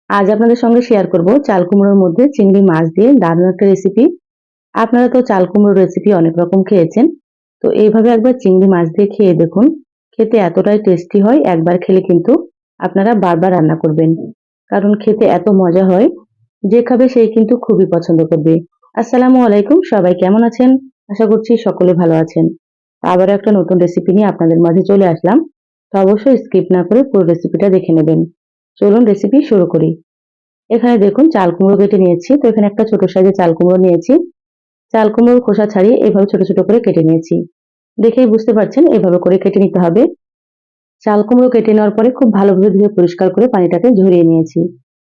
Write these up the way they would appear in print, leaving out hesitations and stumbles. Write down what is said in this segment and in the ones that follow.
আজ আপনাদের সঙ্গে শেয়ার করব চাল কুমড়োর মধ্যে চিংড়ি মাছ দিয়ে দারুণ একটা রেসিপি। আপনারা তো চাল কুমড়োর রেসিপি অনেক রকম খেয়েছেন, তো এইভাবে একবার চিংড়ি মাছ দিয়ে খেয়ে দেখুন। খেতে এতটাই টেস্টি হয়, একবার খেলে কিন্তু আপনারা বারবার রান্না করবেন, কারণ খেতে এত মজা হয়। যে খাবে সেই কিন্তু খুবই পছন্দ করবে। আসসালামু আলাইকুম, সবাই কেমন আছেন? আশা করছি সকলে ভালো আছেন। আবার একটা নতুন রেসিপি নিয়ে আপনাদের মাঝে চলে আসলাম। তো অবশ্যই স্কিপ না করে পুরো রেসিপিটা দেখে নেবেন। চলুন রেসিপি শুরু করি। এখানে দেখুন চাল কুমড়ো কেটে নিয়েছি। তো এখানে একটা ছোট সাইজের চাল কুমড়ো নিয়েছি। চাল কুমড়োর খোসা ছাড়িয়ে এভাবে ছোট ছোট করে কেটে নিয়েছি। দেখেই বুঝতে পারছেন এভাবে করে কেটে নিতে হবে। চাল কুমড়ো কেটে নেওয়ার পরে খুব ভালোভাবে ধুয়ে পরিষ্কার করে পানিটাকে ঝরিয়ে নিয়েছি।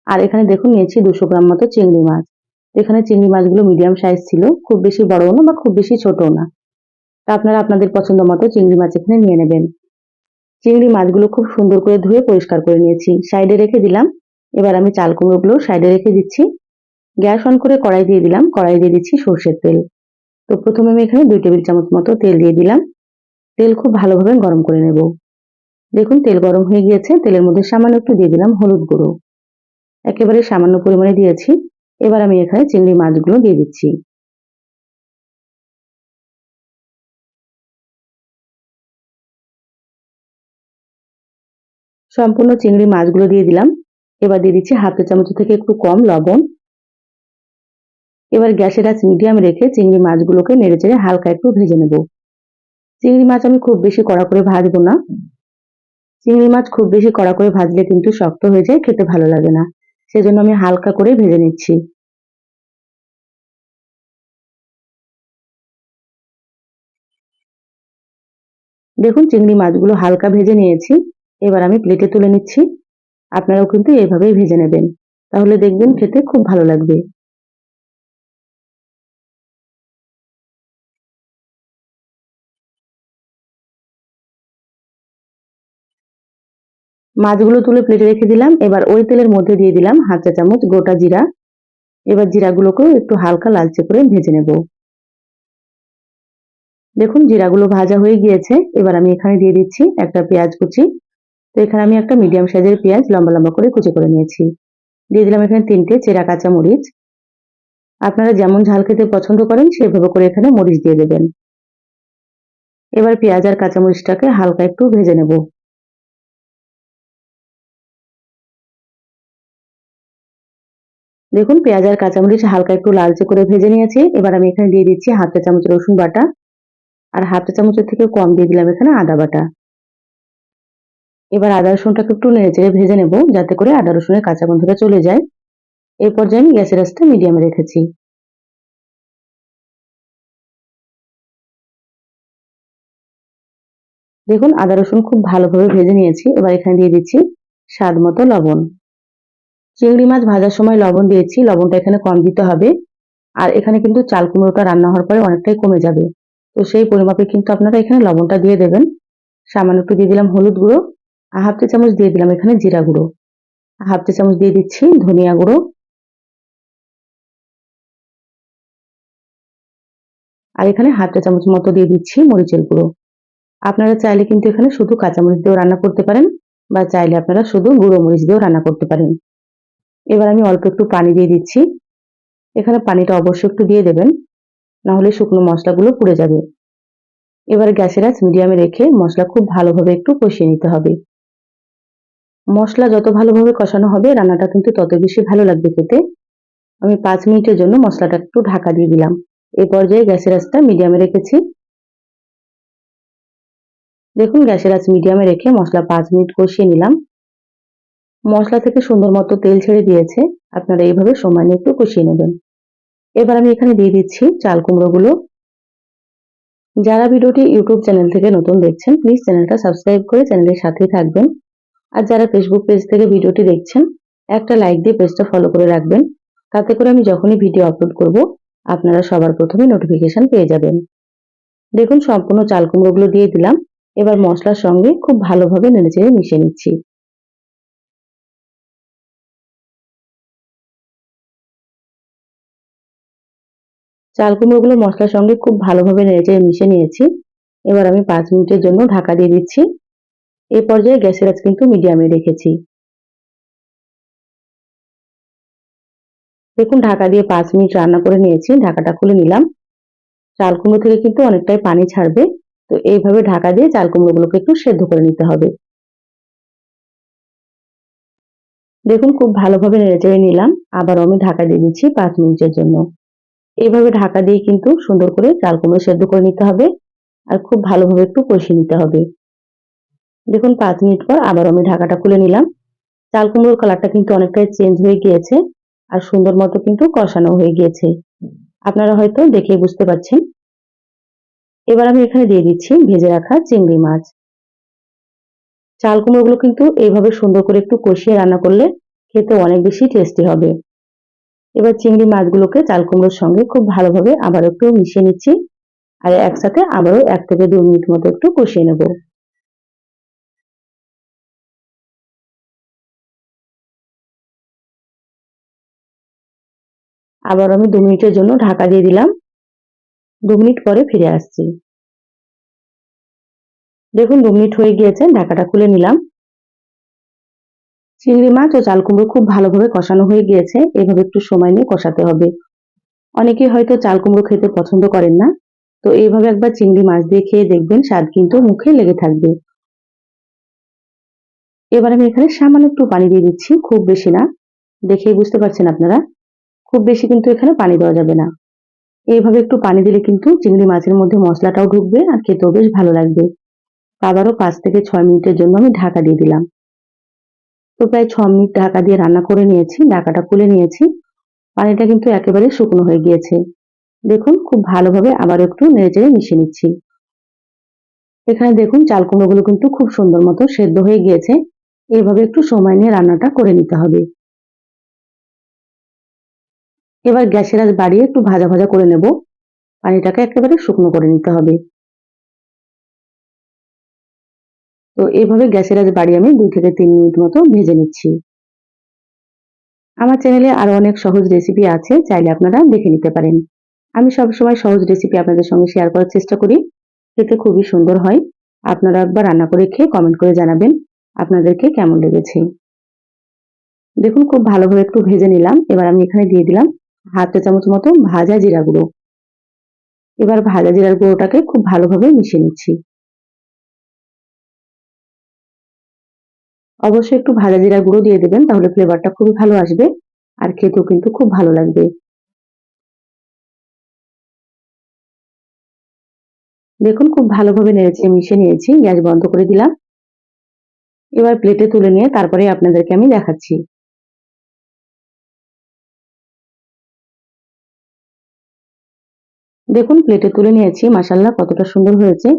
আর এখানে দেখুন নিয়েছি 200 গ্রাম মতো চিংড়ি মাছ। এখানে চিংড়ি মাছগুলো মিডিয়াম সাইজ ছিল, খুব বেশি বড়ও না বা খুব বেশি ছোটও না। তা আপনারা আপনাদের পছন্দ মতো চিংড়ি মাছ এখানে নিয়ে নেবেন। চিংড়ি মাছগুলো খুব সুন্দর করে ধুয়ে পরিষ্কার করে নিয়েছি, সাইডে রেখে দিলাম। এবার আমি চাল কুমড়োগুলো সাইডে রেখে দিচ্ছি। গ্যাস অন করে কড়াই দিয়ে দিলাম, কড়াই দিয়ে দিচ্ছি সর্ষের তেল। তো প্রথমে আমি এখানে 2 টেবিল চামচ মতো তেল দিয়ে দিলাম। তেল খুব ভালোভাবে গরম করে নেব। দেখুন তেল গরম হয়ে গিয়েছে, তেলের মধ্যে সামান্য একটু দিয়ে দিলাম হলুদ গুঁড়ো। একেবারে সামান্য পরিমাণে দিয়েছি। এবার আমি এখানে চিংড়ি মাছগুলো দিয়ে দিচ্ছি। সম্পূর্ণ চিংড়ি মাছগুলো দিয়ে দিলাম। এবার দিয়ে দিচ্ছি হাফ চা চামচ থেকে একটু কম লবণ। এবার গ্যাসের আঁচ মিডিয়াম রেখে চিংড়ি মাছগুলোকে নেড়েচেড়ে হালকা একটু ভেজে নেব। চিংড়ি মাছ আমি খুব বেশি কড়া করে ভাজবো না। চিংড়ি মাছ খুব বেশি কড়া করে ভাজলে কিন্তু শক্ত হয়ে যায়, খেতে ভালো লাগে না। সেজন্য আমি হালকা করে ভেজে নিচ্ছি। দেখুন চিংড়ি মাছগুলো হালকা ভেজে নিয়েছি। এবার আমি প্লেটে তুলে নিচ্ছি। আপনারাও কিন্তু এভাবেই ভেজে নেবেন, তাহলে দেখবেন খেতে খুব ভালো লাগবে। মাছগুলো তুলে প্লেটে রেখে দিলাম। এবার ওই তেলের মধ্যে দিয়ে দিলাম হাফ চা চামচ গোটা জিরা। এবার জিরাগুলোকেও একটু হালকা লালচে করে ভেজে নেব। দেখুন জিরাগুলো ভাজা হয়ে গিয়েছে। এবার আমি এখানে দিয়ে দিচ্ছি একটা পেঁয়াজ কুচি। তো এখানে আমি একটা মিডিয়াম সাইজের পেঁয়াজ লম্বা লম্বা করে কুচি করে নিয়েছি। দিয়ে দিলাম এখানে 3টে চেরা কাঁচা মরিচ। আপনারা যেমন ঝাল খেতে পছন্দ করেন সেভাবে করে এখানে মরিচ দিয়ে দেবেন। এবার পেঁয়াজ আর কাঁচা মরিচটাকে হালকা একটু ভেজে নেব। দেখুন পেঁয়াজ আর কাঁচামরিচ হালকা একটু লালচে করে ভেজে নিয়েছি। এবার আমি এখানে দিয়ে দিচ্ছি হাফ চা চামচ রসুন বাটা। আর হাফ চা চামচের থেকে কম দিয়ে দিলাম এখানে আদা বাটা। এবার আদা রসুনটাকে একটু নেড়েচেড়ে ভেজে নেব, যাতে করে আদা রসুনের কাঁচা গন্ধটা চলে যায়। এই পর্যায়ে আমি গ্যাসের আঁচটা মিডিয়ামে রেখেছি। দেখুন আদা রসুন খুব ভালোভাবে ভেজে নিয়েছি। এবার এখানে দিয়ে দিচ্ছি স্বাদ মতো লবণ। চিংড়ি মাছ ভাজার সময় লবণ দিয়েছি, লবণটা এখানে কম দিতে হবে। আর এখানে কিন্তু চাল কুমড়োটা রান্না হওয়ার পরে অনেকটাই কমে যাবে। তো সেই পরিমাপে কিন্তু আপনারা এখানে লবণটা দিয়ে দেবেন। সামান্য একটু দিয়ে দিলাম হলুদ গুঁড়ো। আর হাফ চা চামচ দিয়ে দিলাম এখানে জিরা গুঁড়ো। হাফ চা চামচ দিয়ে দিচ্ছি ধনিয়া গুঁড়ো। আর এখানে হাফ চা চামচ মতো দিয়ে দিচ্ছি মরিচের গুঁড়ো। আপনারা চাইলে কিন্তু এখানে শুধু কাঁচামরিচ দিয়েও রান্না করতে পারেন, বা চাইলে আপনারা শুধু গুঁড়ো মরিচ দিয়েও রান্না করতে পারেন। এবার আমি অল্প একটু পানি দিয়ে দিচ্ছি। এখানে পানিটা অবশ্যই একটু দিয়ে দেবেন, না হলে শুকনো মশলাগুলো পুড়ে যাবে। এবার গ্যাসের আঁচ মিডিয়ামে রেখে মশলা খুব ভালোভাবে একটু কষিয়ে নিতে হবে। মশলা যত ভালোভাবে কষানো হবে রান্নাটা কিন্তু তত বেশি ভালো লাগবে খেতে। আমি 5 মিনিটের জন্য মশলাটা একটু ঢাকা দিয়ে দিলাম। এই পর্যায়ে গ্যাসের আঁচটা মিডিয়ামে রেখেছি। দেখুন গ্যাসের আঁচ মিডিয়ামে রেখে মশলা 5 মিনিট কষিয়ে নিলাম। মশলা থেকে সুন্দর মতো তেল ছেড়ে দিয়েছে। আপনারা এইভাবে সময় নিয়ে একটু কষিয়ে নেবেন। এবার আমি এখানে দিয়ে দিচ্ছি চাল কুমড়োগুলো। যারা ভিডিওটি ইউটিউব চ্যানেল থেকে নতুন দেখছেন, প্লিজ চ্যানেলটা সাবস্ক্রাইব করে চ্যানেলের সাথেই থাকবেন। আর যারা ফেসবুক পেজ থেকে ভিডিওটি দেখছেন, একটা লাইক দিয়ে পেজটা ফলো করে রাখবেন। তাতে করে আমি যখনই ভিডিও আপলোড করব, আপনারা সবার প্রথমে নোটিফিকেশন পেয়ে যাবেন। দেখুন সম্পূর্ণ চাল কুমড়োগুলো দিয়ে দিলাম। এবার মশলার সঙ্গে খুব ভালোভাবে নেড়েচেড়ে মিশিয়ে নিচ্ছি। চাল কুমড়োগুলো মশলার সঙ্গে খুব ভালোভাবে নেড়েচেড়ে মিশিয়ে নিয়েছি। এবার আমি 5 মিনিটের জন্য ঢাকা দিয়ে দিচ্ছি। এই পর্যায়ে গ্যাসের আঁচ কিন্তু মিডিয়ামে রেখেছি। দেখুন ঢাকা দিয়ে 5 মিনিট রান্না করে নিয়েছি। ঢাকাটা খুলে নিলাম। চাল কুমড়ো থেকে কিন্তু অনেকটাই পানি ছাড়বে। তো এইভাবে ঢাকা দিয়ে চাল কুমড়োগুলোকে একটু সেদ্ধ করে নিতে হবে। দেখুন খুব ভালোভাবে নেড়েচেড়ে নিলাম। আবারও আমি ঢাকা দিয়ে দিচ্ছি 5 মিনিটের জন্য। এইভাবে ঢাকা দিয়ে কিন্তু সুন্দর করে চাল কুমড়ো সেদ্ধ করে নিতে হবে। আর খুব ভালোভাবে একটু কষিয়ে নিতে হবে। দেখুন 5 মিনিট পর আবারও আমি ঢাকাটা খুলে নিলাম। চাল কুমড়োর কালারটা কিন্তু অনেকটাই চেঞ্জ হয়ে গিয়েছে। আর সুন্দর মতো কিন্তু কষানো হয়ে গিয়েছে। আপনারা হয়তো দেখেই বুঝতে পারছেন। এবার আমি এখানে দিয়ে দিচ্ছি ভেজে রাখা চিংড়ি মাছ। চাল কুমড়োগুলো কিন্তু এইভাবে সুন্দর করে একটু কষিয়ে রান্না করলে খেতে অনেক বেশি টেস্টি হবে। এবার চিংড়ি মাছগুলোকে চাল কুমড়োর সঙ্গে খুব ভালোভাবে আবার একটু মিশিয়ে নিচ্ছি। আর একসাথে আবারও 1 থেকে 2 মিনিট মতো একটু কষিয়ে নেব। আবার আমি 2 মিনিটের জন্য ঢাকা দিয়ে দিলাম। 2 মিনিট পরে ফিরে আসছি। দেখুন 2 মিনিট হয়ে গিয়েছে, ঢাকাটা খুলে নিলাম। চিংড়ি মাছ ও চাল কুমড়ো খুব ভালোভাবে কষানো হয়ে গিয়েছে। এভাবে একটু সময় নিয়ে কষাতে হবে। অনেকেই হয়তো চাল কুমড়ো খেতে পছন্দ করেন না। তো এইভাবে একবার চিংড়ি মাছ দিয়ে খেয়ে দেখবেন, স্বাদ কিন্তু মুখে লেগে থাকবে। এবার আমি এখানে সামান্য একটু পানি দিয়ে দিচ্ছি, খুব বেশি না। দেখেই বুঝতে পারছেন আপনারা। খুব বেশি কিন্তু এখানে পানি দেওয়া যাবে না। এইভাবে একটু পানি দিলে কিন্তু চিংড়ি মাছের মধ্যে মশলাটাও ঢুকবে আর খেতেও বেশ ভালো লাগবে। আবারও 5 থেকে 6 মিনিটের জন্য আমি ঢাকা দিয়ে দিলাম। তো প্রায় 6 মিনিট ঢাকা দিয়ে রান্না করে নিয়েছি, ঢাকাটা খুলে নিয়েছি। পানিটা কিন্তু একেবারে শুকনো হয়ে গিয়েছে। দেখুন খুব ভালোভাবে আবার একটু নেড়েচেড়ে মিশিয়ে নিচ্ছি। এখানে দেখুন চাল কুমড়োগুলো কিন্তু খুব সুন্দর মতো সেদ্ধ হয়ে গিয়েছে। এইভাবে একটু সময় নিয়ে রান্নাটা করে নিতে হবে। এবার গ্যাসের আঁচ বাড়িয়ে একটু ভাজা ভাজা করে নেব। পানিটাকে একেবারে শুকনো করে নিতে হবে। তো এইভাবে গ্যাসের আঁচ বাড়িয়ে আমি 2 থেকে 3 মিনিট মতো ভেজে নিচ্ছি। আমার চ্যানেলে আরো অনেক সহজ রেসিপি আছে, চাইলে আপনারা দেখে নিতে পারেন। আমি সবসময় সহজ রেসিপি আপনাদের সঙ্গে শেয়ার করার চেষ্টা করি। খেতে খুবই সুন্দর হয়। আপনারা একবার রান্না করে খেয়ে কমেন্ট করে জানাবেন আপনাদেরকে কেমন লেগেছে। দেখুন খুব ভালোভাবে একটু ভেজে নিলাম। এবার আমি এখানে দিয়ে দিলাম 1/2 চা চামচ মতো ভাজা জিরা গুঁড়ো। এবার ভাজা জিরার গুঁড়োটাকে খুব ভালোভাবে মিশিয়ে নিচ্ছি। অবশ্যই একটু ভাজা জিরার গুঁড়ো দিয়ে দেবেন, তাহলে ফ্লেভারটা খুবই ভালো আসবে। আর খেতেও কিন্তু খুব ভালো লাগবে। দেখুন খুব ভালোভাবে নেড়েচেড়ে মিশিয়ে নিয়েছি। গ্যাস বন্ধ করে দিলাম। এবার প্লেটে তুলে নিয়ে তারপরে আপনাদেরকে আমি দেখাচ্ছি। দেখুন প্লেটে তুলে নিয়েছি। মাশাআল্লাহ কতটা সুন্দর হয়েছে।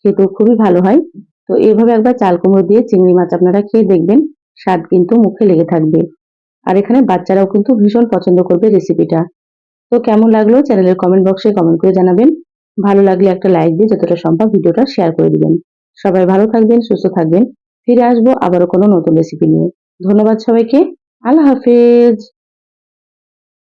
খেতেও খুবই ভালো হয়। তো এইভাবে একবার চাল কুমড়ো দিয়ে চিংড়ি মাছ আপনারা খেয়ে দেখবেন। স্বাদ কিন্তু মুখে লেগে থাকবে। আর এখানে বাচ্চারাও কিন্তু ভীষণ পছন্দ করবে রেসিপিটা। তো কেমন লাগলো চ্যানেলের কমেন্ট বক্সে কমেন্ট করে জানাবেন। ভালো লাগলে একটা লাইক দিয়ে যতটা সম্ভব ভিডিওটা শেয়ার করে দিবেন। সবাই ভালো থাকবেন, সুস্থ থাকবেন। ফিরে আসবো আবারও কোনো নতুন রেসিপি নিয়ে। ধন্যবাদ সবাইকে। আল্লাহ হাফেজ।